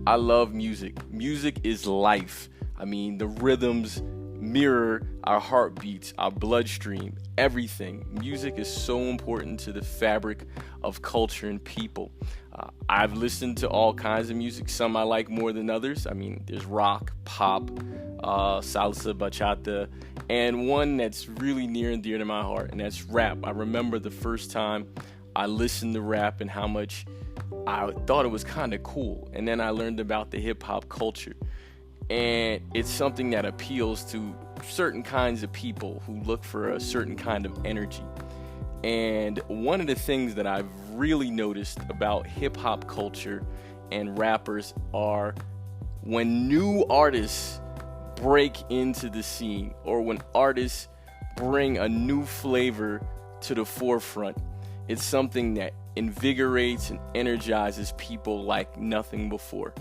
I love music. Music is life. I mean, the rhythms mirror our heartbeats, our bloodstream, everything. Music is so important to the fabric of culture and people. I've listened to all kinds of music. Some I like more than others. I mean, there's rock, pop, salsa, bachata, and one that's really near and dear to my heart, and that's rap. I remember the first time I listened to rap and how much I thought it was kind of cool. And then I learned about the hip hop culture. And it's something that appeals to certain kinds of people who look for a certain kind of energy. And one of the things that I've really noticed about hip hop culture and rappers are when new artists break into the scene or when artists bring a new flavor to the forefront. It's something that invigorates and energizes people like nothing before.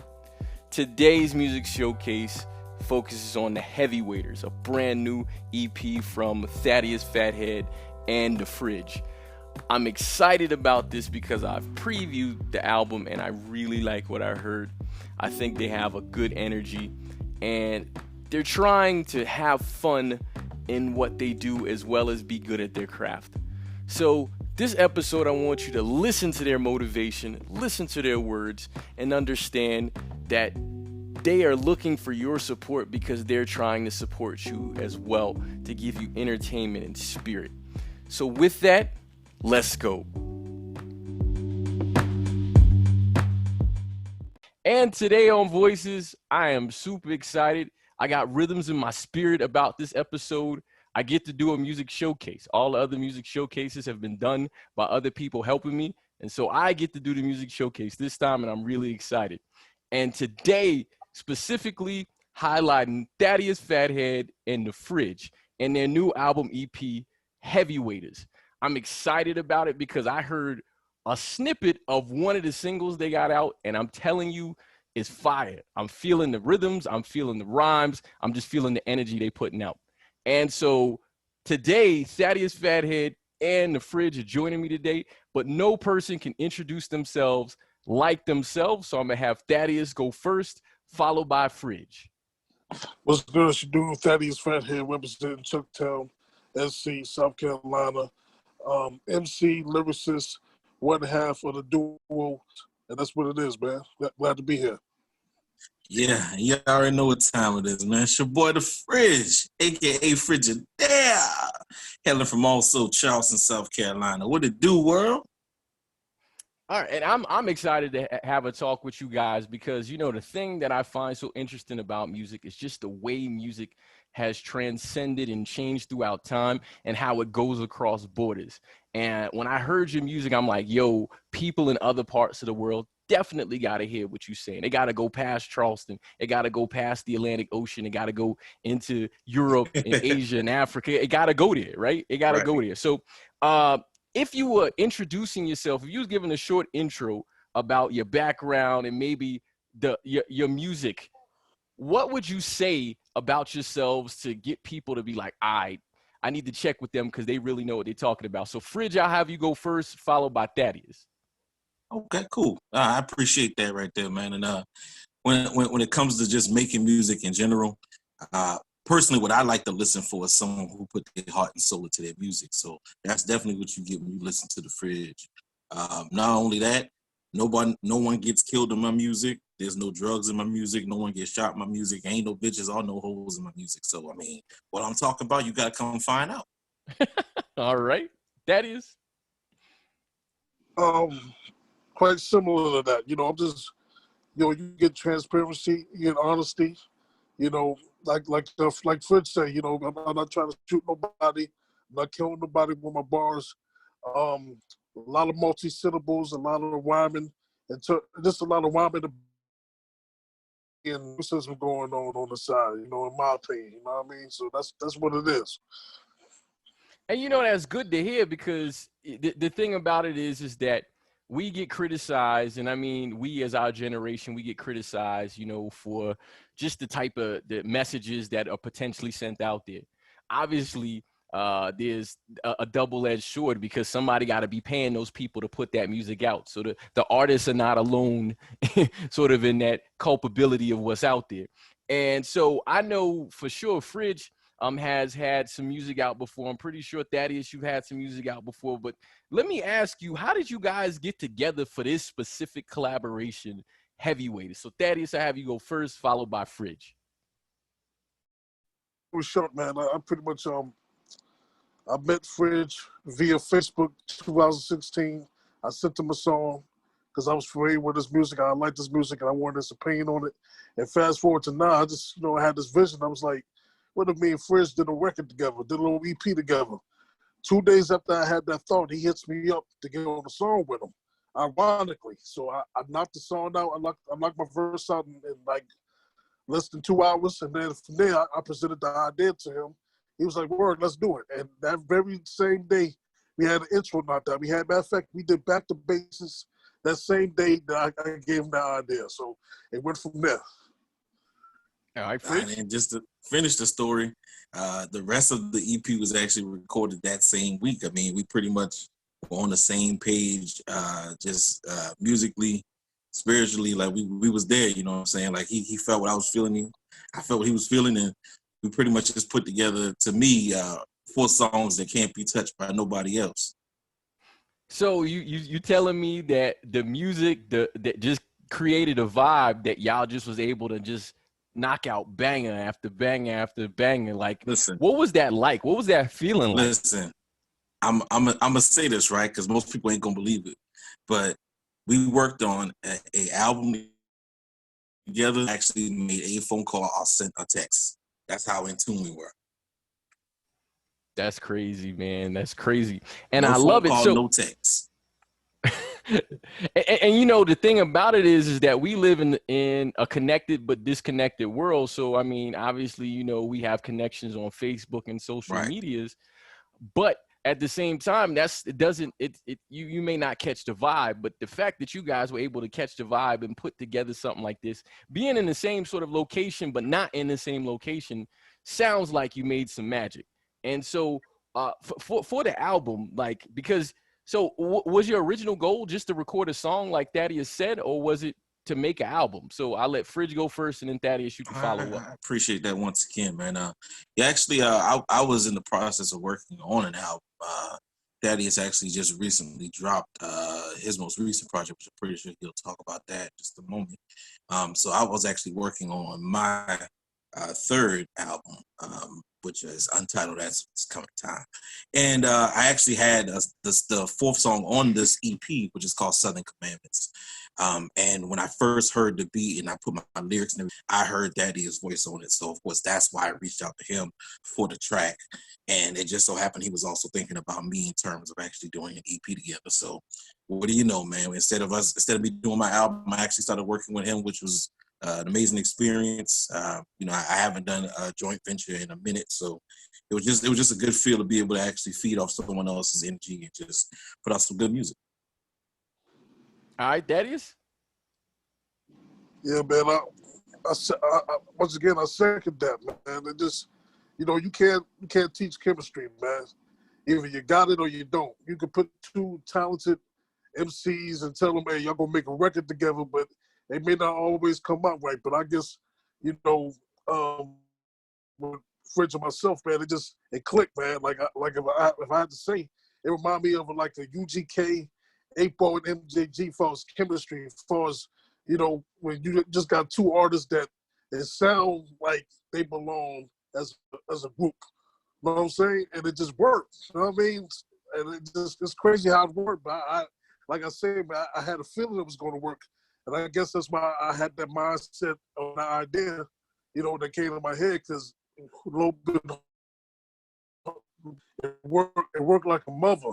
Today's music showcase focuses on the Heavyweighters, a brand new EP from Thaddeus Fathead and The Fridge. I'm excited about this because I've previewed the album and I really like what I heard. I think they have a good energy and they're trying to have fun in what they do as well as be good at their craft. So this episode, I want you to listen to their motivation, listen to their words, and understand that they are looking for your support because they're trying to support you as well to give you entertainment and spirit. So with that, let's go. And today on Voices, I am super excited. I got rhythms in my spirit about this episode. I get to do a music showcase. All the other music showcases have been done by other people helping me. And so I get to do the music showcase this time, and I'm really excited. And today, specifically highlighting Thaddeus Fathead and The Fridge and their new album EP, Heavyweighters. I'm excited about it because I heard a snippet of one of the singles they got out, and I'm telling you, it's fire. I'm feeling the rhythms, I'm feeling the rhymes, I'm just feeling the energy they putting out. And so today, Thaddeus Fathead and The Fridge are joining me today, but no person can introduce themselves like themselves. So I'm going to have Thaddeus go first, followed by Fridge. What's good? It's your dude, Thaddeus Fathead, representing Chucktown, SC, South Carolina. MC, lyricist, one half of the duo, and that's what it is, man. Glad to be here. Yeah, you already know what time it is, man. It's your boy, The Fridge, a.k.a. Frigidaire, hailing from also Charleston, South Carolina. What it do, world? All right, and I'm excited to have a talk with you guys because, you know, the thing that I find so interesting about music is just the way music has transcended and changed throughout time and how it goes across borders. And when I heard your music, I'm like, yo, people in other parts of the world definitely got to hear what you're saying. They got to go past Charleston. They got to go past the Atlantic Ocean. They got to go into Europe and Asia and Africa. It got to go there, right? It got to go there. So if you were introducing yourself, if you was giving a short intro about your background and maybe your music, what would you say about yourselves to get people to be like, I need to check with them because they really know what they're talking about. So Fridge, I'll have you go first, followed by Thaddeus. Okay, cool. I appreciate that right there, man. And when it comes to just making music in general, personally, what I like to listen for is someone who put their heart and soul into their music. So that's definitely what you get when you listen to The Fridge. Not only that, no one gets killed in my music. There's no drugs in my music. No one gets shot in my music. Ain't no bitches or no hoes in my music. So, I mean, what I'm talking about, you got to come find out. All right. Thaddeus? Quite similar to that. You know, I'm just, you get transparency, you get honesty. You know, like Fritz said, you know, I'm not trying to shoot nobody, I'm not killing nobody with my bars. A lot of multi-syllables, a lot of rhyming, and just a lot of rhyming and racism going on the side, you know, in my opinion, you know what I mean? So that's what it is. And, you know, that's good to hear because the thing about it is that we get criticized, and I mean, we as our generation, we get criticized, you know, for just the type of the messages that are potentially sent out there. Obviously, there's a double-edged sword, because somebody got to be paying those people to put that music out. So the artists are not alone sort of in that culpability of what's out there. And so I know for sure Fridge has had some music out before. I'm pretty sure Thaddeus, you've had some music out before. But let me ask you, how did you guys get together for this specific collaboration, Heavyweight? So Thaddeus, I have you go first, followed by Fridge. It was short, man. I pretty much I met Fridge via Facebook 2016. I sent him a song because I was familiar with his music. I liked his music and I wanted his opinion on it. And fast forward to now, I just, I had this vision. I was like, what if me and Fridge did a record together, did a little EP together? 2 days after I had that thought, he hits me up to get on a song with him, ironically. So I knocked the song out. I knocked my verse out in like less than 2 hours. And then from there, I presented the idea to him. He was like, word, let's do it. And that very same day, we had an intro knocked out. Matter of fact, we did back to basics that same day that I gave him that idea. So it went from there. All right, Fridge. And just to finish the story, the rest of the EP was actually recorded that same week. I mean, we pretty much were on the same page, just musically, spiritually, like we was there, you know what I'm saying? Like he felt what I was feeling, I felt what he was feeling, and we pretty much just put together, to me, 4 songs that can't be touched by nobody else. So you telling me that the music that just created a vibe that y'all just was able to just knock out banger after banger after banger. Like, listen, what was that like? What was that feeling like? Listen, I'm gonna say this, right? Because most people ain't gonna believe it, but we worked on a album together. Actually made a phone call or sent a text. That's how in tune we were. That's crazy, man. That's crazy. And no I love call, it. So no text. and the thing about it is that we live in a connected but disconnected world. So I mean, obviously, we have connections on Facebook and social medias, but at the same time, you may not catch the vibe, but the fact that you guys were able to catch the vibe and put together something like this, being in the same sort of location but not in the same location, sounds like you made some magic. And so for the album, like, because was your original goal just to record a song like Thaddeus said, or was it to make an album? So I'll let Fridge go first and then Thaddeus, you can follow up. I appreciate that once again, man. Actually, I was in the process of working on an album. Thaddeus actually just recently dropped his most recent project, which I'm pretty sure he'll talk about that in just a moment. So I was actually working on my third album, which is untitled as It's Coming Time. And I actually had the 4th song on this EP, which is called Southern Commandments. And when I first heard the beat and I put my lyrics in, I heard Thaddeus' voice on it. So of course, that's why I reached out to him for the track. And it just so happened he was also thinking about me in terms of actually doing an EP together. So what do you know, man? Instead of me doing my album, I actually started working with him, which was an amazing experience. I haven't done a joint venture in a minute, so it was just a good feel to be able to actually feed off someone else's energy and just put out some good music. All right, Thaddeus? Yeah, man. I once again, I second that, man. It just, you can't teach chemistry, man. Either you got it or you don't. You can put 2 talented MCs and tell them, hey, y'all gonna make a record together, but they may not always come out right. But I guess, with Fridge and myself, man, it clicked, man. Like if I had to say, it reminded me of like a UGK, 8-Ball and MJG for as chemistry, as far as, when you just got 2 artists that it sounds like they belong as a group. You know what I'm saying? And it just worked. You know what I mean? And it's crazy how it worked. But like I said, man, I had a feeling it was going to work. And I guess that's why I had that mindset on the idea, that came to my head, because a little bit, it worked like a mother,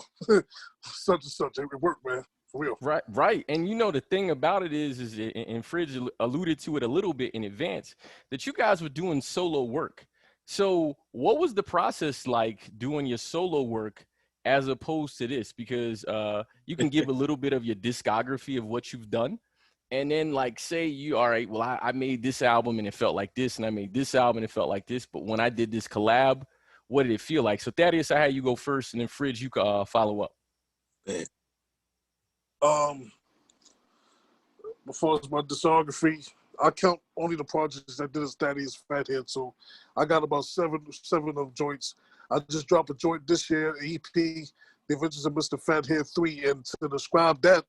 such and such. It worked, man, for real. Right. And the thing about it is and Fridge alluded to it a little bit in advance, that you guys were doing solo work. So what was the process like doing your solo work as opposed to this? Because you can give a little bit of your discography of what you've done. And then, like, say all right, well, I made this album and it felt like this, and I made this album and it felt like this. But when I did this collab what did it feel like? So Thaddeus, I had you go first, and then Fridge, you can follow up. Before it's my discography, I count only the projects that did as Thaddeus Fathead. So I got about seven of joints. I just dropped a joint this year, EP, The Adventures of Mr. Fathead 3. And to describe that,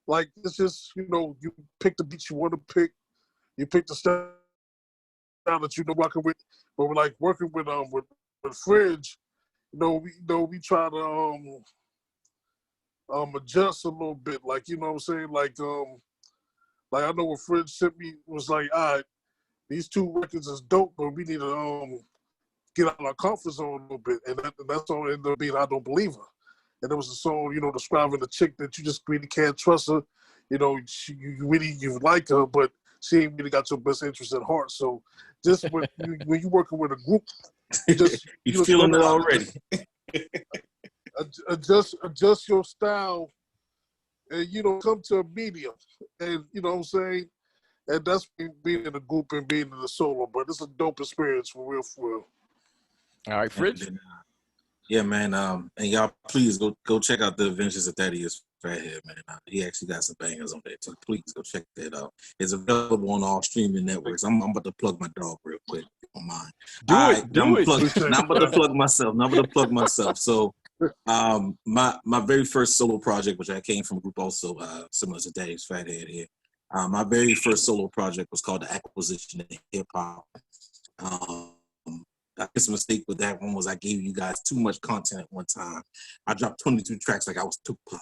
like, it's just, you know, you pick the beats you want to pick. You pick the style that you know rocking with. But we're like working with Fridge, we try to adjust a little bit. Like, you know what I'm saying? Like I know what Fridge sent me was like, all right, these 2 records is dope, but we need to get out of our comfort zone a little bit. And that's all it ended up being I Don't Believe Her. And there was a song, you know, describing a chick that you just really can't trust her. You know, you like her, but she ain't really got your best interest at heart. So just when you're working with a group, you feeling it already. Adjust your style and, you know, come to a medium. And, you know what I'm saying? And that's being in a group and being in a solo. But it's a dope experience for real. All right, Fridge. Yeah, man. And y'all, please go check out The Adventures of Thaddeus Fathead, man. He actually got some bangers on there, so please go check that out. It's available on all streaming networks. I'm about to plug my dog real quick, if you don't mind. Do it. Now I'm about to plug myself. So, my very first solo project, which I came from a group also similar to Thaddeus Fathead here. My very first solo project was called The Acquisition of Hip Hop. I guess the mistake with that one was I gave you guys too much content at one time. I dropped 22 tracks like I was Tupac.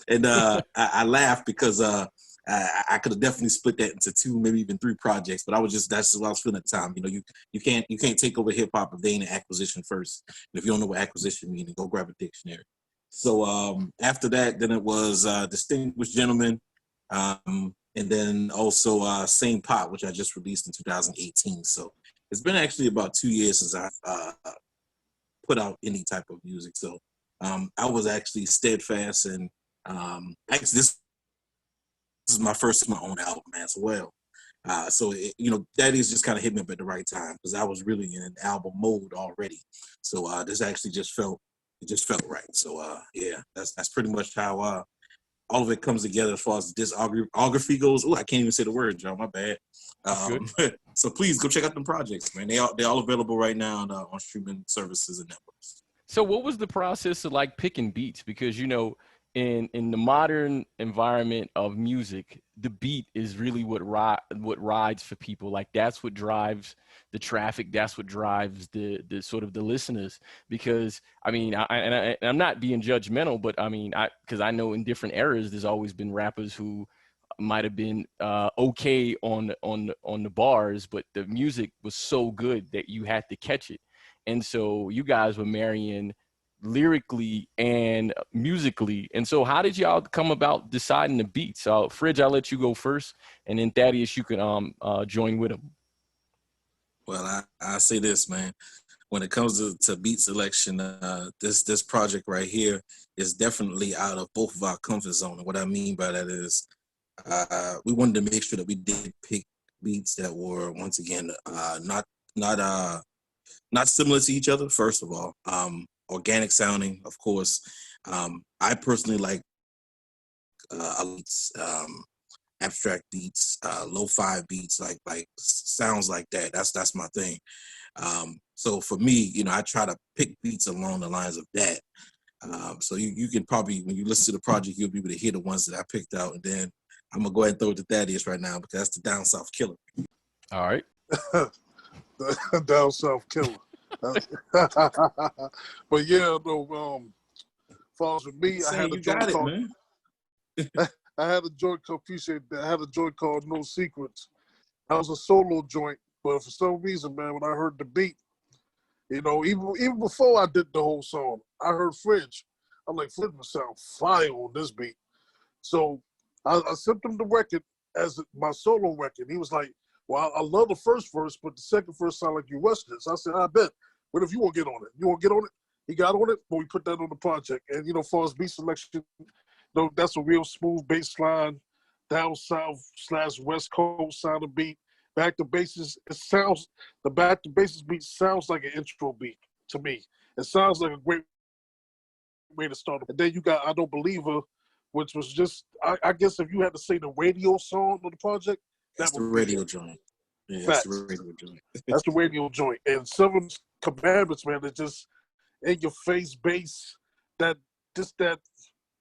And I laughed because I could have definitely split that into 2, maybe even 3 projects, but that's what I was feeling at the time. You know, you can't take over hip hop if they ain't an acquisition first. And if you don't know what acquisition means, then go grab a dictionary. So after that, then it was Distinguished Gentleman, and then also Same Pot, which I just released in 2018. So it's been actually about 2 years since I put out any type of music. So I was actually steadfast, and actually this is my own album as well. So Daddy's just kind of hit me up at the right time because I was really in an album mode already. So this actually just felt right. So yeah, that's pretty much how all of it comes together as far as discography goes. Oh, I can't even say the word, John. My bad. So please go check out them projects, man. They're all available right now on streaming services and networks. So what was the process of like picking beats? Because, you know, in the modern environment of music, the beat is really what rides for people. Like that's what drives the traffic. That's what drives the sort of the listeners. Because I mean, I'm not being judgmental, but I mean, because I know in different eras, there's always been rappers who might have been okay on the bars, but the music was so good that you had to catch it. And so you guys were marrying lyrically and musically. And so how did y'all come about deciding the beats? Fridge, I'll let you go first, and then Thaddeus, you can join with him. Well, I say this, man. When it comes to beat selection, this project right here is definitely out of both of our comfort zone. And what I mean by that is we wanted to make sure that we did pick beats that were, once again, not similar to each other, first of all. Organic sounding, of course. I personally like beats, abstract beats, lo-fi beats, like sounds like that. That's my thing. So for me, you know, I try to pick beats along the lines of that. So you can probably, when you listen to the project, you'll be able to hear the ones that I picked out. And then I'm going to go ahead and throw it to Thaddeus right now because that's the Down South Killer. All right. The Down South Killer. But yeah, no, falls with me. I had a joint called, I had a joint called, appreciate that. I had a joint called No Secrets. That was a solo joint, but for some reason, man, when I heard the beat, you know, even before I did the whole song, I heard Fridge. I'm like, Fridge would sound fire on this beat. So I sent him the record as my solo record. He was like, well, I love the first verse, but the second verse sound like you rushed it. So I said, I bet. What if you won't get on it? You won't get on it? He got on it, but we put that on the project. And, you know, as far as beat selection, you know, that's a real smooth bass line, down south / West Coast sound of beat. Back to Basics, the Back to Basics beat sounds like an intro beat to me. It sounds like a great way to start. And then you got I Don't Believe Her, which was just, I guess if you had to say the radio song on the project, that's the radio joint. Yeah, that's the radio joint. That's the radio joint. And Seven Commandments, man, it's just in your face bass, that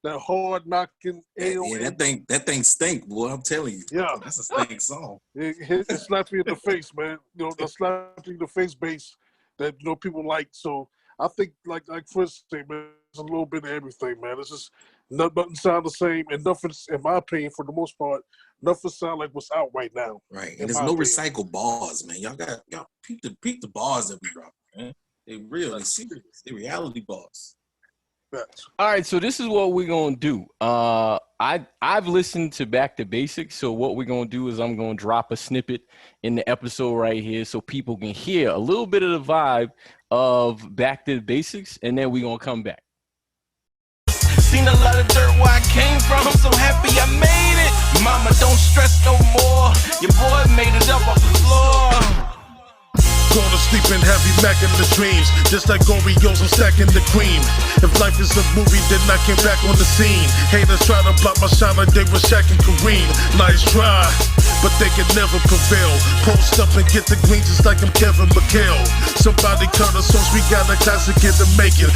hard knocking Yeah, that thing stink, boy. I'm telling you. Yeah, that's a stink song. It slaps me in the face, man. The slap you in the face bass that people like. So I think like Chris said, man, it's a little bit of everything, man. It's just nothing sound the same, and nothing, in my opinion, for the most part, nothing sound like what's out right now. Right, and there's no recycled bars, man. Y'all peep the bars that we drop, man. They really serious. They reality bars. All right, so this is what we're gonna do. I've listened to Back to Basics, so what we're gonna do is I'm gonna drop a snippet in the episode right here, so people can hear a little bit of the vibe of Back to Basics, and then we're gonna come back. Seen a lot of dirt where I came from, I'm so happy I made it. Mama, don't stress no more. Your boy made it up off the floor. Going to sleep in heavy Mac in the dreams. Just like Oreos, I'm stacking the cream. If life is a movie, then I came back on the scene. Haters try to block my shine like they were Shaq and Kareem. Nice try, but they can never prevail. Post up and get the green just like I'm Kevin McHale. Somebody cut us off, we got a classic in the making.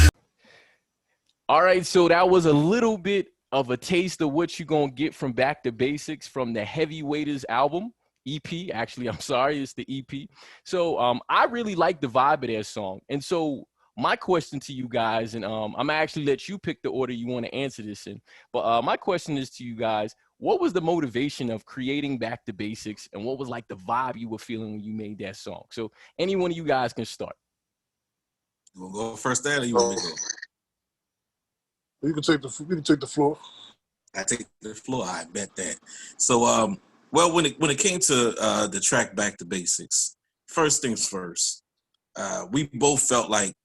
All right, so that was a little bit of a taste of what you're going to get from Back to Basics from the Heavyweighters album. EP, actually, I'm sorry, it's the EP. So I really like the vibe of that song. And so my question to you guys, and I'm gonna actually let you pick the order you want to answer this in, but my question is to you guys, what was the motivation of creating Back to Basics, and what was like the vibe you were feeling when you made that song? So any one of you guys can start. You want to go first, Dad, or you want me to go? You can take the floor. I take the floor. I bet that. So well, when it came to the track Back to Basics, first things first, we both feel like,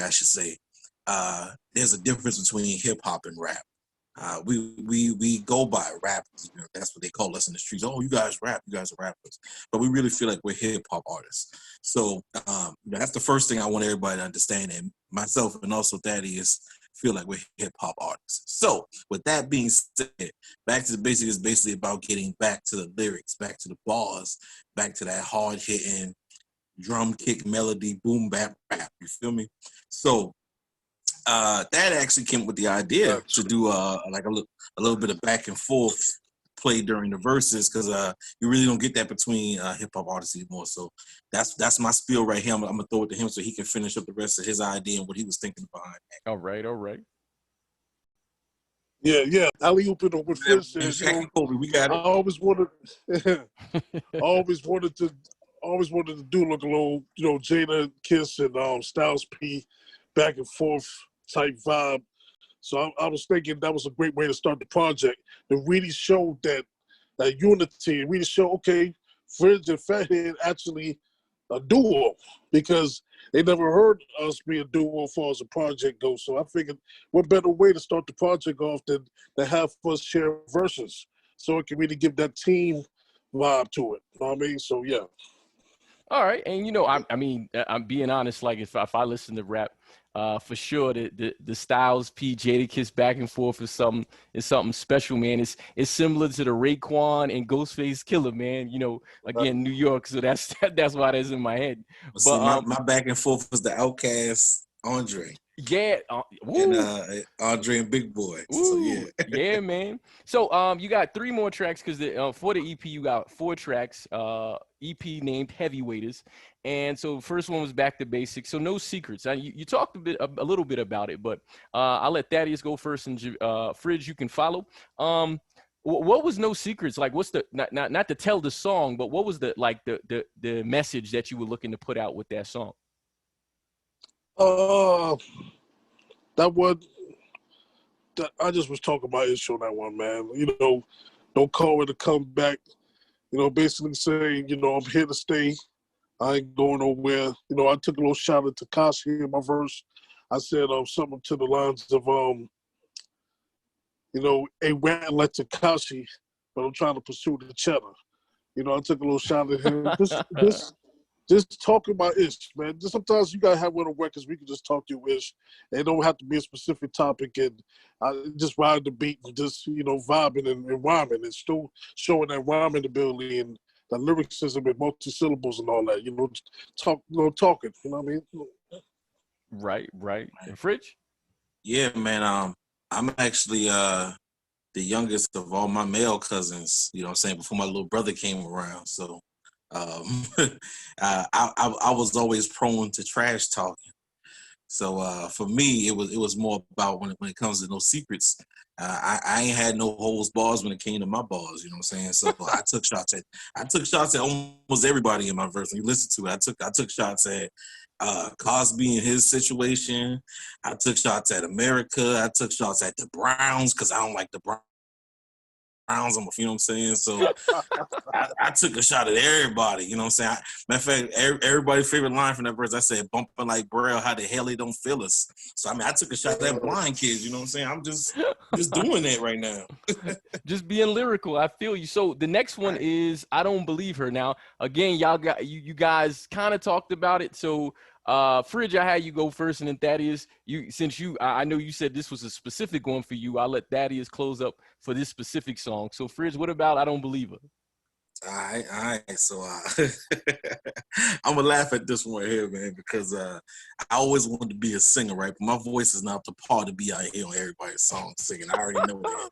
I should say, there's a difference between hip hop and rap. We go by rap, that's what they call us in the streets. Oh, you guys rap, you guys are rappers. But we really feel like we're hip hop artists. So that's the first thing I want everybody to understand, and myself and also Thaddeus feel like we're hip-hop artists. So with that being said, Back to the Basics is basically about getting back to the lyrics, back to the bars, back to that hard-hitting drum kick melody, boom bap rap. You feel me? So that actually came up with the idea to do like a little bit of back and forth play during the verses, because you really don't get that between hip-hop artists anymore. So that's my spiel right here. I'm gonna throw it to him so he can finish up the rest of his idea and what he was thinking behind that. All right. Yeah. Alley-oop it with Fritz. We got it. I always wanted to do like a little, Jada Kiss and Styles P back and forth type vibe. So I was thinking that was a great way to start the project. To really show that unity, really show, okay, Fridge and Fathead actually a duo, because they never heard us be a duo as far as the project goes. So I figured what better way to start the project off than to have us share verses, so it can really give that team vibe to it. You know what I mean? So yeah. All right, and I'm being honest. Like if I listen to rap, for sure the Styles P Jadakiss back and forth is something special, man. It's similar to the Raekwon and Ghostface Killer, man. Again, New York, so that's why that's in my head. But see, my back and forth was the Outkast Andre. Yeah, and Andre and Big Boy. So yeah, man. So you got 3 more tracks, because for the EP you got 4 tracks. EP named Heavyweighters, and so the first one was Back to Basics. So no secrets. You talked a little bit about it, but I'll let Thaddeus go first, and Fridge, you can follow. What was No Secrets? Like, what's the not to tell the song, but what was the message that you were looking to put out with that song? I just was talking about issue on that one, man. Don't call it a comeback. Basically saying, I'm here to stay. I ain't going nowhere. I took a little shot at Tekashi in my verse. I said something to the lines of, a rat like Tekashi, but I'm trying to pursue the cheddar. You know, I took a little shot at him. Just talking about ish, man. Just sometimes you gotta have one of the records we can just talk your ish. It don't have to be a specific topic, and just ride the beat and just vibing and rhyming and still showing that rhyming ability and the lyricism and multi-syllables and all that. Talking. You know what I mean? Right. And Fridge? Yeah, man. I'm actually the youngest of all my male cousins. You know what I'm saying? Before my little brother came around, so. I was always prone to trash talking. So for me, it was more about when it comes to no secrets. I ain't had no holes bars when it came to my bars. You know what I'm saying? So I took shots at almost everybody in my verse. When you listen to it, I took shots at Cosby and his situation. I took shots at America. I took shots at the Browns because I don't like the Browns. You know what I'm saying? So I took a shot at everybody. You know what I'm saying? Matter of fact, everybody's favorite line from that verse, I said, bumping like Braille, how the hell they don't feel us. So, I mean, I took a shot at blind kids. You know what I'm saying? I'm just doing that right now. Just being lyrical. I feel you. So the next one is I Don't Believe Her. Now, again, y'all got you guys kind of talked about it. So Fridge, I had you go first, and then Thaddeus, I know you said this was a specific one for you. I'll let Thaddeus close up for this specific song. So Fridge, what about I Don't Believe Her? All right. So I'm gonna laugh at this one here, man, because I always wanted to be a singer, right? But my voice is not up to par to be out here on everybody's song singing. I already know that.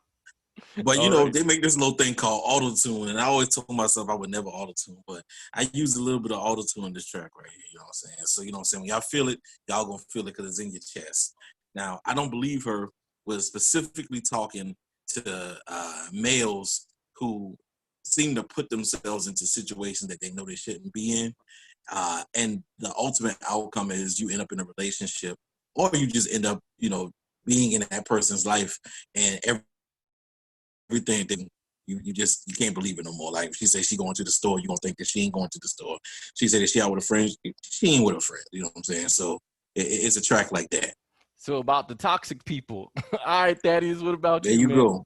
But they make this little thing called auto-tune, and I always told myself I would never auto-tune, but I use a little bit of auto-tune on this track right here, you know what I'm saying? So, you know what I'm saying? When y'all feel it, y'all gonna feel it because it's in your chest. Now, I Don't Believe Her was specifically talking to males who seem to put themselves into situations that they know they shouldn't be in. And the ultimate outcome is you end up in a relationship, or you just end up, being in that person's life, and everything that you can't believe it no more. Like she said, she going to the store, you gonna think that she ain't going to the store. She said that she out with a friend, she ain't with a friend. You know what I'm saying? So it's a track like that. So about the toxic people. All right, Thaddeus, what about there you? There you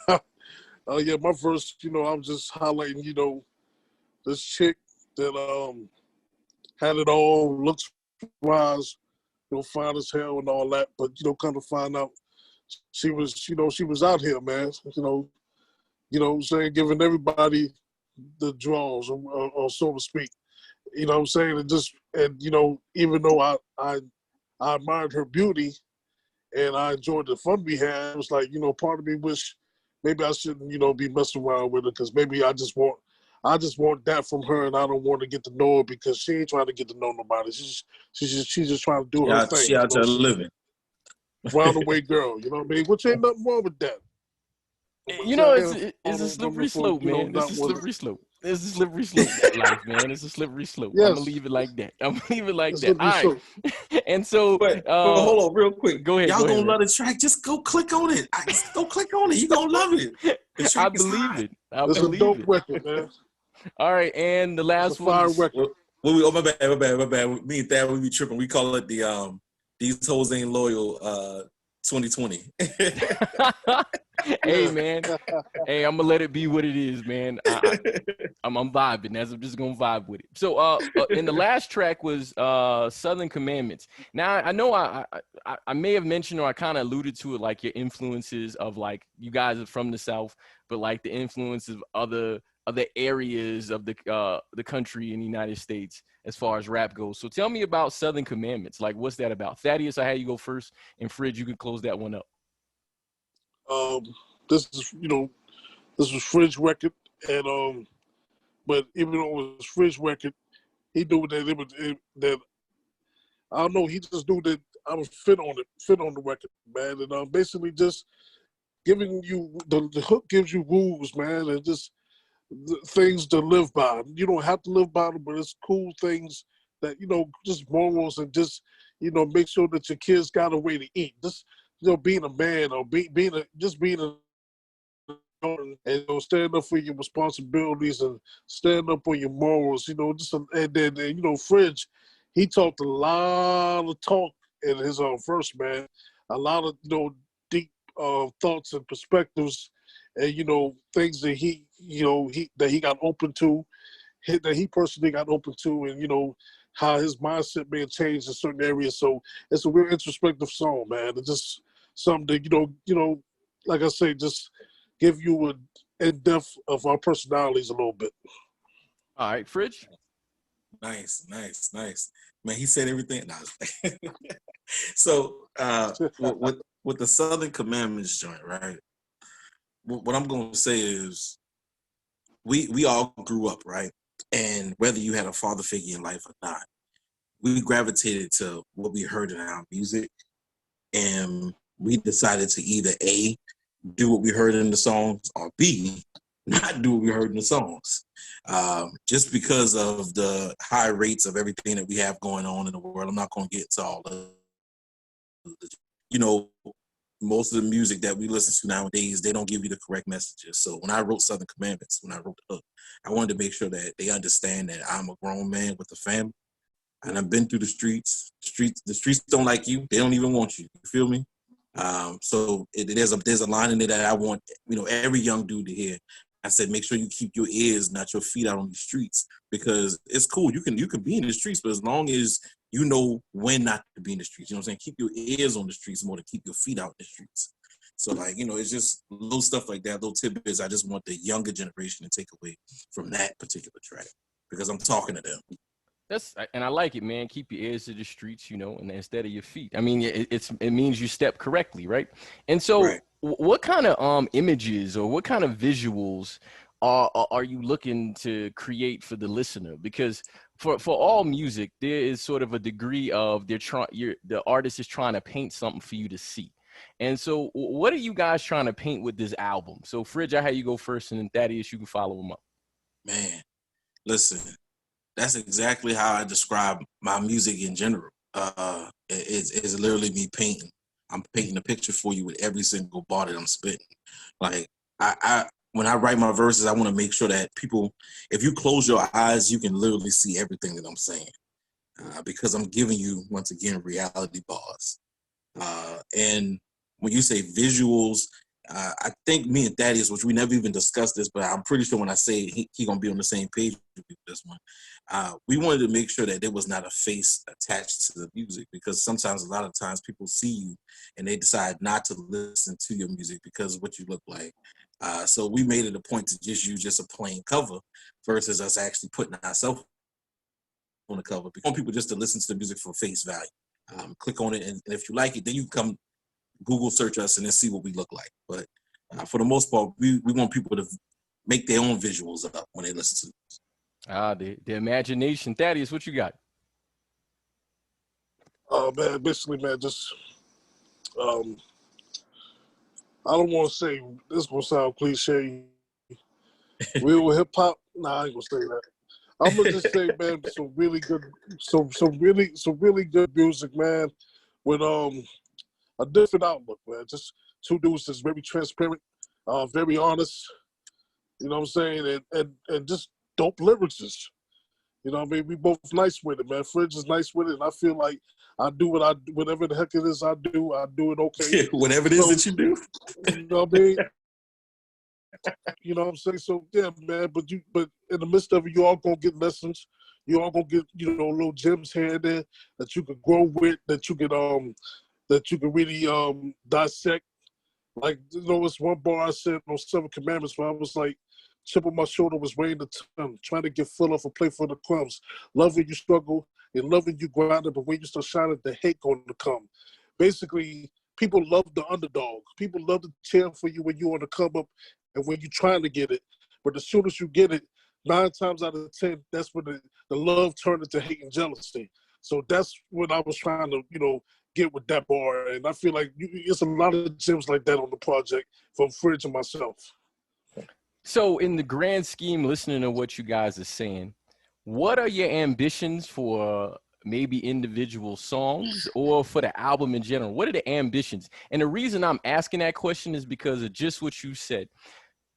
go. Oh yeah, my verse, I'm just highlighting, this chick that had it all, looks wise, fine as hell and all that, but kind of find out she was, she was out here, man. What I'm saying, giving everybody the draws, or so to speak. You know what I'm saying? Even though I admired her beauty and I enjoyed the fun we had, it was like, part of me wish maybe I shouldn't, be messing around with her, because maybe I just want that from her, and I don't want to get to know her because she ain't trying to get to know nobody. She's just trying to do her thing. She out there living. Roundaway girl, you know what I mean? Which ain't nothing wrong with that. It's a slippery slope, man. It's a slippery slope. It's a slippery slope, that life, man. It's a slippery slope. Yes. I'm gonna leave it like that. All right. And so, but hold on, real quick. Go ahead. Y'all gonna love the track? Just go click on it. Just go click on it. You gonna love it. I believe it. It's a dope record, man. All right, and the last one. Record. My bad. Me and Thad, we be tripping. We call it the These Hoes Ain't Loyal 2020. Hey, man. Hey, I'm gonna let it be what it is, man. I'm vibing. I'm just gonna vibe with it. So, and the last track was Southern Commandments. Now, I know I may have mentioned, or I kind of alluded to it, like your influences of, like, you guys are from the South, but like the influences of other areas of the country in the United States as far as rap goes. So tell me about Southern Commandments. Like, what's that about? Thaddeus, I had you go first, and Fridge, you can close that one up. This was Fridge record, and but even though it was Fridge record, he knew that I don't know, he just knew that I would fit on the record, man, and basically just giving you the hook gives you rules, man, and just things to live by. You don't have to live by them, but it's cool things that, just morals, and just, make sure that your kids got a way to eat. Just, being a man, or being a and stand up for your responsibilities and stand up on your morals, and then Fridge, he talked a lot of talk in his verse, man. A lot of deep thoughts and perspectives and things that he got open to, that he personally got open to, and how his mindset may have changed in certain areas. So it's a real introspective song, man. It's just something that like I say, just give you an in-depth of our personalities a little bit. All right, Fridge. Nice. Man, he said everything. No, so with the Southern Commandments joint, right? What I'm going to say is we all grew up, right? And whether you had a father figure in life or not, we gravitated to what we heard in our music. And we decided to either A, do what we heard in the songs, or B, not do what we heard in the songs. Just because of the high rates of everything that we have going on in the world, I'm not going to get to all of most of the music that we listen to nowadays, they don't give you the correct messages. So when I wrote Southern Commandments, when I wrote the hook, I wanted to make sure that they understand that I'm a grown man with a family, and I've been through the streets. The streets don't like you. They don't even want you. You feel me? So there's a line in there that I want every young dude to hear. I said, make sure you keep your ears, not your feet, out on the streets, because it's cool. You can be in the streets, but as long as you know when not to be in the streets, you know what I'm saying? Keep your ears on the streets more than keep your feet out in the streets. So it's just little stuff like that, little tidbits I just want the younger generation to take away from that particular track, because I'm talking to them. And I like it, man. Keep your ears to the streets, and instead of your feet. I mean, it means you step correctly, right? And so, right. What kind of images or what kind of visuals are you looking to create for the listener? Because for all music, there is sort of a degree of the artist is trying to paint something for you to see. And so, what are you guys trying to paint with this album? So, Fridge, I had you go first, and then Thaddeus, you can follow him up. Man, listen. That's exactly how I describe my music in general. It's literally me painting. I'm painting a picture for you with every single bar that I'm spitting. Like I when I write my verses, I want to make sure that people, if you close your eyes, you can literally see everything that I'm saying, because I'm giving you, once again, reality bars. And when you say visuals, I think me and Thaddeus, which we never even discussed this, but I'm pretty sure when I say he gonna be on the same page with this one, we wanted to make sure that there was not a face attached to the music, because sometimes, a lot of times, people see you and they decide not to listen to your music because of what you look like. So we made it a point to just use just a plain cover versus us actually putting ourselves on the cover. We want people just to listen to the music for face value. Click on it, and if you like it, then you come Google search us and then see what we look like. But for the most part, we want people to make their own visuals up when they listen to us. The imagination. Thaddeus, what you got? Man, basically, man, just I don't want to say, this gonna sound cliche. Real hip hop? Nah, I ain't gonna say that. I'm gonna just say, man, some really good music, man, with a different outlook, man. Just two dudes that's very transparent, very honest. You know what I'm saying? And just dope lyricists. You know what I mean? We both nice with it, man. Fridge is nice with it, and I feel like I do whatever the heck it is I do it okay. Whatever it is that you do. You know what I mean? You know what I'm saying? So yeah, man. But in the midst of it, you all gonna get lessons. You all gonna get little gems here and there that you could grow with, that you could really dissect. Like, it's one bar I said on Seven Commandments where I was like, chip on my shoulder was weighing the tongue, trying to get full of a plate for the crumbs. Love when you struggle and love when you grind it, but when you start shining, the hate going to come. Basically, people love the underdog. People love to cheer for you when you want to come up and when you're trying to get it. But as soon as you get it, 9 times out of 10, that's when the love turned into hate and jealousy. So that's what I was trying to, get with that bar. And I feel like it's a lot of gems like that on the project from Fridge and myself. So in the grand scheme, listening to what you guys are saying, what are your ambitions for maybe individual songs or for the album in general? What are the ambitions? And the reason I'm asking that question is because of just what you said.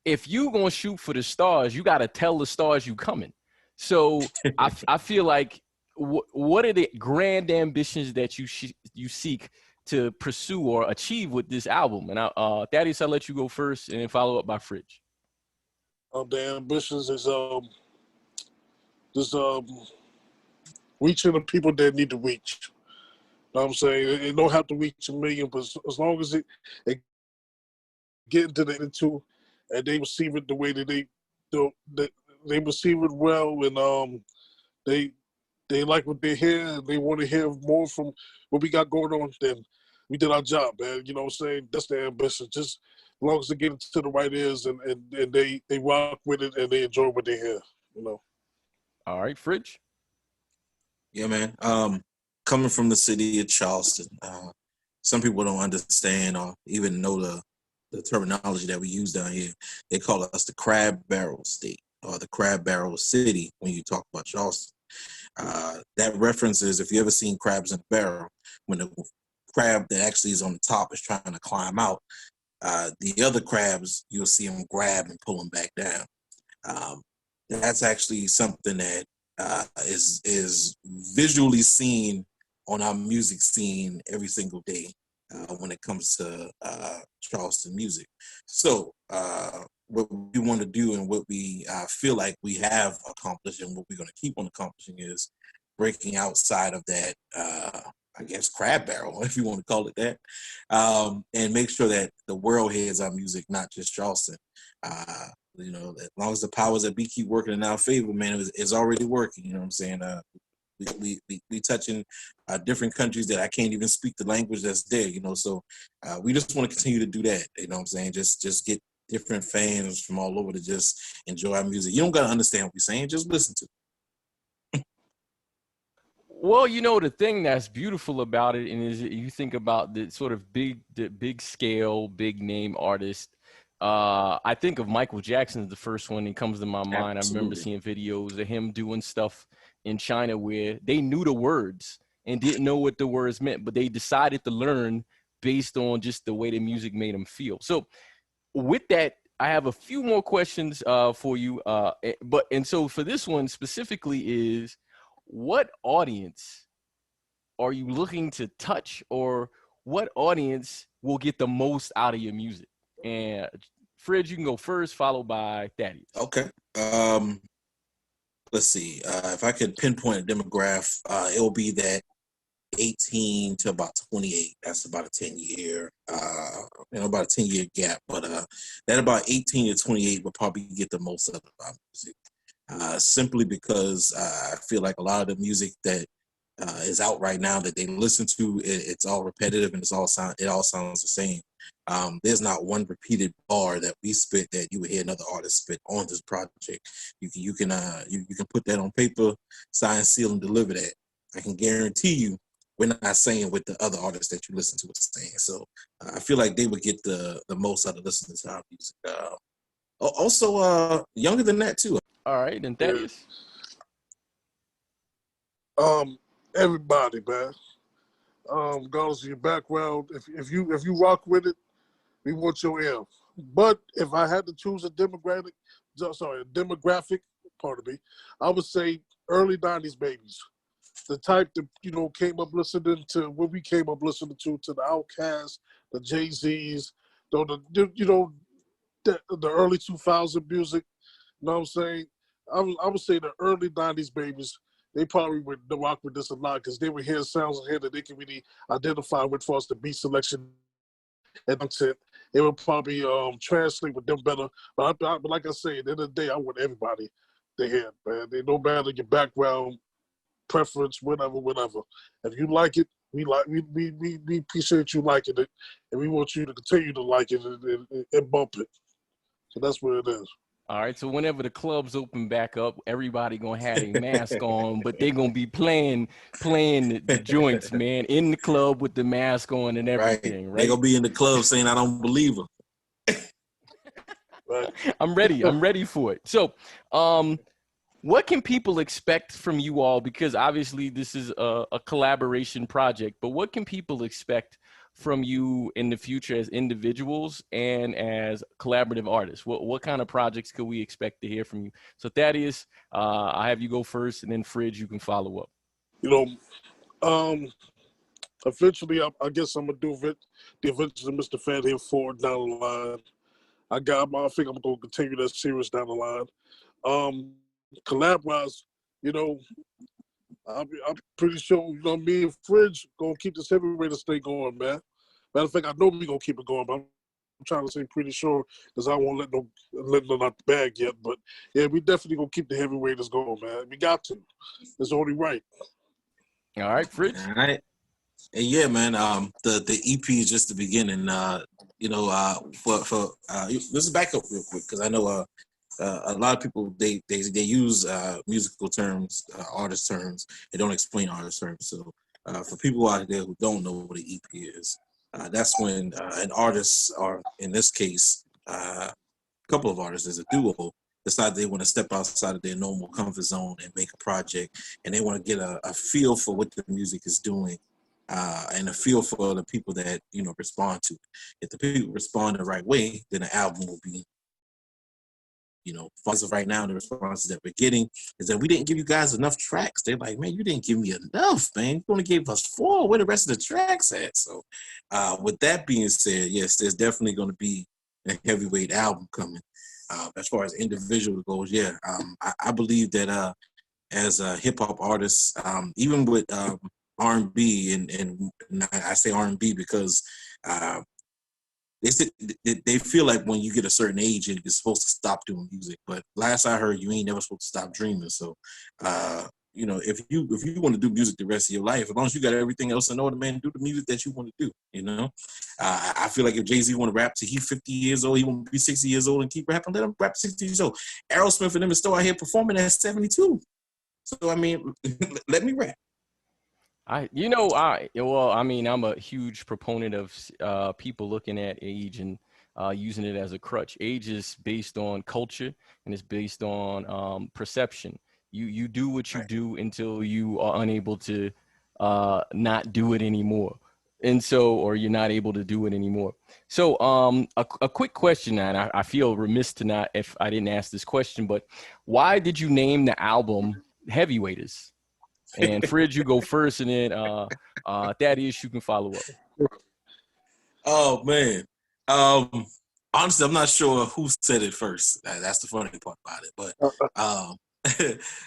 If you gonna shoot for the stars, you got to tell the stars you coming. So I feel like what are the grand ambitions that you seek to pursue or achieve with this album? And Thaddeus, I'll let you go first, and then follow up by Fridge. The ambitions is just reaching the people that need to reach. You know what I'm saying? It don't have to reach a million, but as long as it get into the two, and they receive it the way that they receive it well, and they like what they hear, and they want to hear more from what we got going on, then we did our job, man. You know what I'm saying? That's the ambition. Just as long as they get into the right ears and they rock with it and they enjoy what they hear, you know. All right, Fridge. Yeah, man. Coming from the city of Charleston, some people don't understand or even know the terminology that we use down here. They call us the crab barrel state or the crab barrel city when you talk about Charleston. That reference is, if you ever seen crabs in a barrel, when the crab that actually is on the top is trying to climb out, the other crabs, you'll see them grab and pull them back down. That's actually something that is visually seen on our music scene every single day when it comes to Charleston music. So what we want to do and what we feel like we have accomplished and what we're going to keep on accomplishing is breaking outside of that, I guess, crab barrel, if you want to call it that, and make sure that the world hears our music, not just Charleston. You know, as long as the powers that be keep working in our favor, man, it's already working. You know what I'm saying? We touching different countries that I can't even speak the language that's there. You know, so we just want to continue to do that. You know what I'm saying? Just get different fans from all over to just enjoy our music. You don't gotta understand what we're saying; just listen to it. Well, you know, the thing that's beautiful about it, and is you think about the sort of big scale, big name artist. I think of Michael Jackson as the first one that comes to my mind. Absolutely. I remember seeing videos of him doing stuff in China where they knew the words and didn't know what the words meant, but they decided to learn based on just the way the music made them feel. So with that, I have a few more questions for you. So for this one specifically is, what audience are you looking to touch, or what audience will get the most out of your music? And Fred, you can go first, followed by Thaddeus. Okay. Let's see. If I could pinpoint a demographic, it'll be that 18 to about 28. That's about a 10-year, about a 10-year gap. But that about 18 to 28 will probably get the most out of our music. Simply because I feel like a lot of the music that is out right now that they listen to, it's all repetitive and it all sounds the same. There's not one repeated bar that we spit that you would hear another artist spit on this project. You can put that on paper, sign, seal, and deliver that. I can guarantee you, we're not saying what the other artists that you listen to are saying. So I feel like they would get the most out of listening to our music. Also, younger than that too. All right, and Thaddeus. Everybody, man. Regardless of your background, if you rock with it, we want your ear. But if I had to choose a demographic, pardon me, I would say early 90s babies. The type that, came up listening to what we came up listening to the Outkast, the Jay-Z's, the early 2000 music. You know what I'm saying? I would say the early 90s babies, they probably would rock with this a lot because they would hear sounds in here that they can really identify with for us, the beat selection and content. It would probably translate with them better. But like I say, at the end of the day, I want everybody to hear it, man. They no matter your background, preference, whatever. If you like it, we appreciate you liking it, and we want you to continue to like it and bump it. So that's what it is. All right, so whenever the clubs open back up, everybody gonna have a mask on, but they gonna be playing the joints, man, in the club with the mask on and everything, right? They gonna be in the club saying, "I don't believe her." Right. I'm ready for it. So, what can people expect from you all? Because obviously this is a collaboration project, but what can people expect from you in the future as individuals and as collaborative artists? What kind of projects could we expect to hear from you? So Thaddeus, I have you go first, and then Fridge, you can follow up. Eventually, I guess I'm gonna do the Adventures of Mr. Fathead 4 down the line. I think I'm gonna continue that series down the line. Collab wise, you know, I'm pretty sure, you know, me and Fridge gonna keep this heavyweight thing going, man. Matter of fact, I know we gonna keep it going, but I'm trying to say pretty sure because I won't let them out the bag yet. But yeah, we definitely gonna keep the heavyweights going, man. We got to. It's only right. All right, Fridge. All right. And yeah, man. The EP is just the beginning. Let's back up real quick because I know a lot of people they use musical terms, artist terms. They don't explain artist terms. So for people out there who don't know what an EP is, that's when an artist, or in this case, a couple of artists as a duo, decide they want to step outside of their normal comfort zone and make a project, and they want to get a feel for what the music is doing. And a feel for the people that, you know, respond to it. If the people respond the right way, then the album will be, you know, as of right now, the responses that we're getting is that we didn't give you guys enough tracks. They're like, man, you didn't give me enough, man. You only gave us 4. Where the rest of the tracks at? So with that being said, yes, there's definitely going to be a heavyweight album coming. As far as individual goes, yeah, I believe that as a hip-hop artist, even with R&B, and I say R&B because they feel like when you get a certain age, you're supposed to stop doing music. But last I heard, you ain't never supposed to stop dreaming. So, you know, if you want to do music the rest of your life, as long as you got everything else in order, man, do the music that you want to do. You know, I feel like if Jay-Z want to rap till he's 50 years old, he want to be 60 years old and keep rapping, let him rap 60 years old. Aerosmith and them is still out here performing at 72. So I mean, let me rap. I'm a huge proponent of people looking at age and using it as a crutch. Age is based on culture and it's based on perception. You do what you do until you are unable to not do it anymore. And so, or you're not able to do it anymore. So a quick question, and I feel remiss to not, if I didn't ask this question, but why did you name the album Heavyweighters? And Fridge, you go first, and then Thaddeus, you can follow up. Oh man, honestly, I'm not sure who said it first. That's the funny part about it.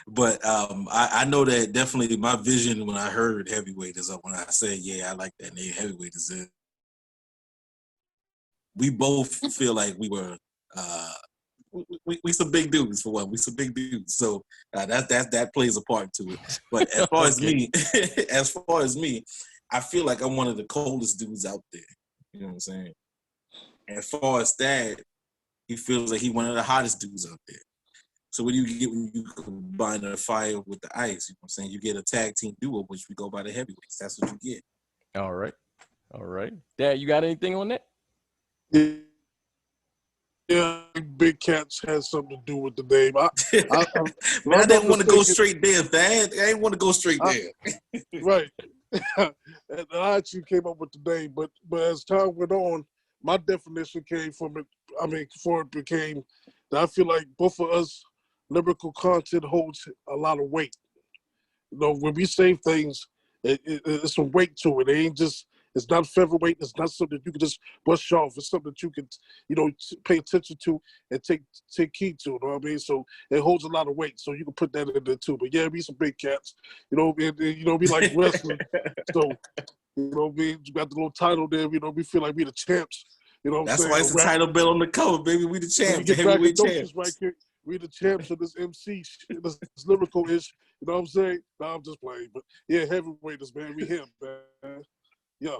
But I know that definitely my vision when I heard Heavyweighters, when I said, yeah, I like that name, Heavyweighters. We both feel like we were. We some big dudes for one. We some big dudes, so that plays a part to it. But as far as me, I feel like I'm one of the coldest dudes out there. You know what I'm saying? And as far as that, he feels like he's one of the hottest dudes out there. So when you combine the fire with the ice, you know what I'm saying? You get a tag team duo, which we go by the heavyweights. That's what you get. All right. Dad, you got anything on that? Yeah, Big Cats has something to do with the name. I didn't want to go straight there, Dad. I didn't want to go straight there. Right. And I actually came up with the name, but as time went on, my definition came from it. I mean, before it became that I feel like both of us, lyrical content holds a lot of weight. You know, when we say things, it's some weight to it. It ain't just. It's not featherweight. It's not something you can just brush off. It's something that you can, you know, pay attention to and take heed to. You know what I mean? So it holds a lot of weight. So you can put that in there too. But yeah, be some big cats. You know, we like wrestling. So you know, you got the little title there. You know, we feel like we the champs. You know, what that's I'm why saying? it's the title belt on the cover, baby. We the champs, the heavyweight champs. right here. We the champs of this MC, this lyrical ish. You know what I'm saying? No, I'm just playing. But yeah, heavyweights, man. We him, man. Yeah.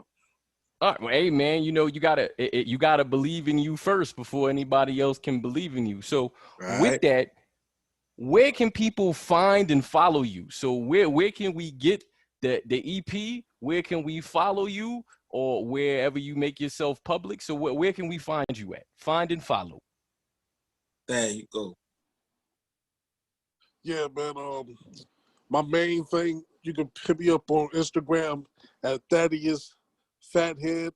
All right, well, hey man, you know you gotta believe in you first before anybody else can believe in you. So with that, where can people find and follow you? So where can we get the EP? Where can we follow you, or wherever you make yourself public? So where can we find you at? Find and follow. There you go. Yeah, man. My main thing, you can hit me up on Instagram at Thaddeus Fathead.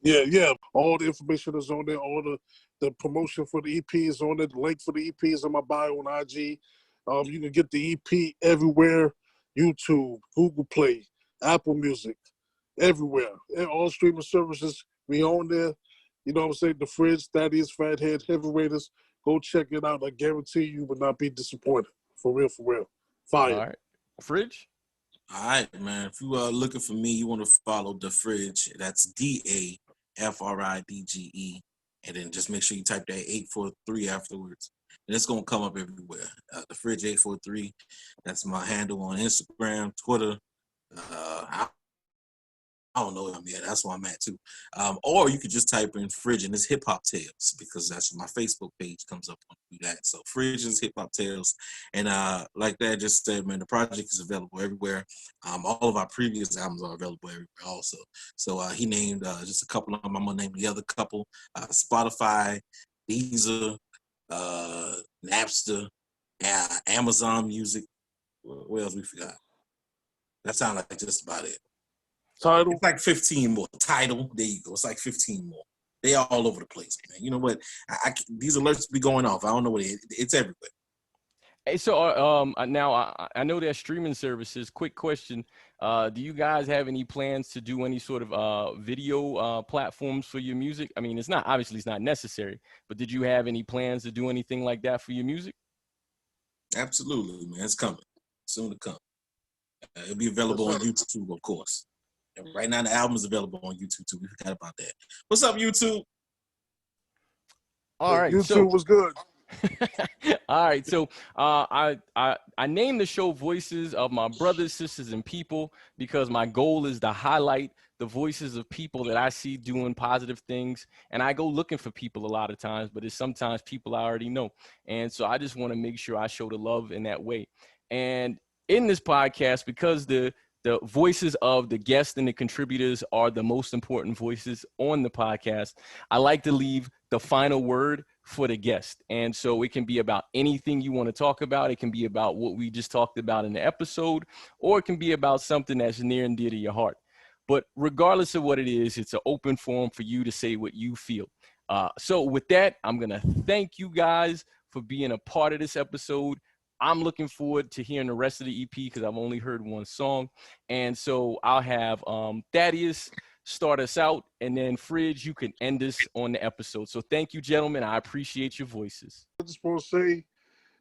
Yeah. All the information is on there. All the promotion for the EP is on there. The link for the EP is in my bio on IG. You can get the EP everywhere: YouTube, Google Play, Apple Music, everywhere. And all streaming services, we on there. You know what I'm saying? The Fridge, Thaddeus Fathead, Heavyweights. Go check it out. I guarantee you will not be disappointed. For real, for real. Fire. All right. Fridge? All right, man. If you are looking for me, you want to follow The Fridge. That's DAFRIDGE. And then just make sure you type that 843 afterwards. And it's going to come up everywhere. The Fridge 843. That's my handle on Instagram, Twitter. I don't know him yet. That's where I'm at too. Or you could just type in Fridge and it's Hip Hop Tales, because that's my Facebook page comes up on that. So Fridge is Hip Hop Tales. And like that just said, man, the project is available everywhere. All of our previous albums are available everywhere also. So he named just a couple of them. I'm gonna name the other couple. Spotify, Deezer, Napster, Amazon Music. What else we forgot? That sounds like just about it. Tidal. It's like 15 more. Tidal. There you go. It's like 15 more. They are all over the place, man. You know what? These alerts be going off. I don't know what it's everywhere. Hey, so now I know there's streaming services. Quick question: do you guys have any plans to do any sort of video platforms for your music? I mean, it's not necessary, but did you have any plans to do anything like that for your music? Absolutely, man. It's coming. Soon to come. It'll be available on YouTube, of course. And right now, the album is available on YouTube too. We forgot about that. What's up, YouTube? All right, YouTube was good. All right, so I named the show Voices of My Brothers, Sisters, and People because my goal is to highlight the voices of people that I see doing positive things. And I go looking for people a lot of times, but it's sometimes people I already know. And so I just want to make sure I show the love in that way. And in this podcast, because the voices of the guests and the contributors are the most important voices on the podcast, I like to leave the final word for the guest. And so it can be about anything you want to talk about. It can be about what we just talked about in the episode, or it can be about something that's near and dear to your heart. But regardless of what it is, it's an open forum for you to say what you feel. So with that, I'm going to thank you guys for being a part of this episode. I'm looking forward to hearing the rest of the EP because I've only heard one song. And so I'll have Thaddeus start us out, and then Fridge, you can end us on the episode. So thank you, gentlemen. I appreciate your voices. I just want to say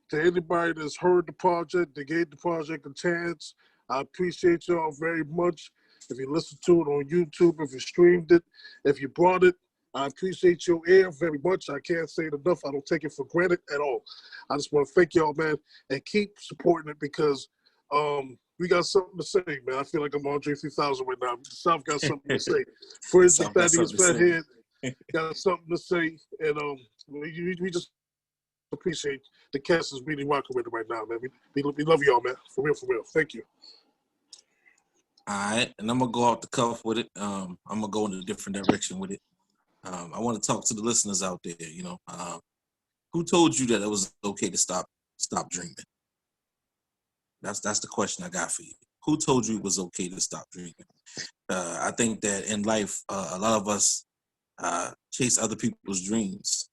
to anybody that's heard the project, that gave the project a chance, I appreciate y'all very much. If you listened to it on YouTube, if you streamed it, if you brought it, I appreciate your ear very much. I can't say it enough. I don't take it for granted at all. I just want to thank y'all, man, and keep supporting it because we got something to say, man. I feel like I'm Andre 3000 right now. The South got something to say. Fridge and Thaddeus Fathead got something to say, and we just appreciate the cast is really rocking with it right now, man. We love y'all, man. For real, for real. Thank you. All right, and I'm gonna go off the cuff with it. I'm gonna go in a different direction with it. I want to talk to the listeners out there. You know, who told you that it was okay to stop dreaming? That's the question I got for you. Who told you it was okay to stop dreaming? I think that in life, a lot of us chase other people's dreams.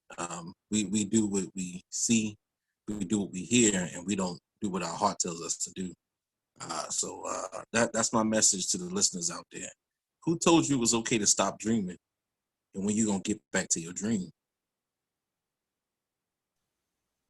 We do what we see, we do what we hear, and we don't do what our heart tells us to do. So that's my message to the listeners out there. Who told you it was okay to stop dreaming? And when you gonna get back to your dream?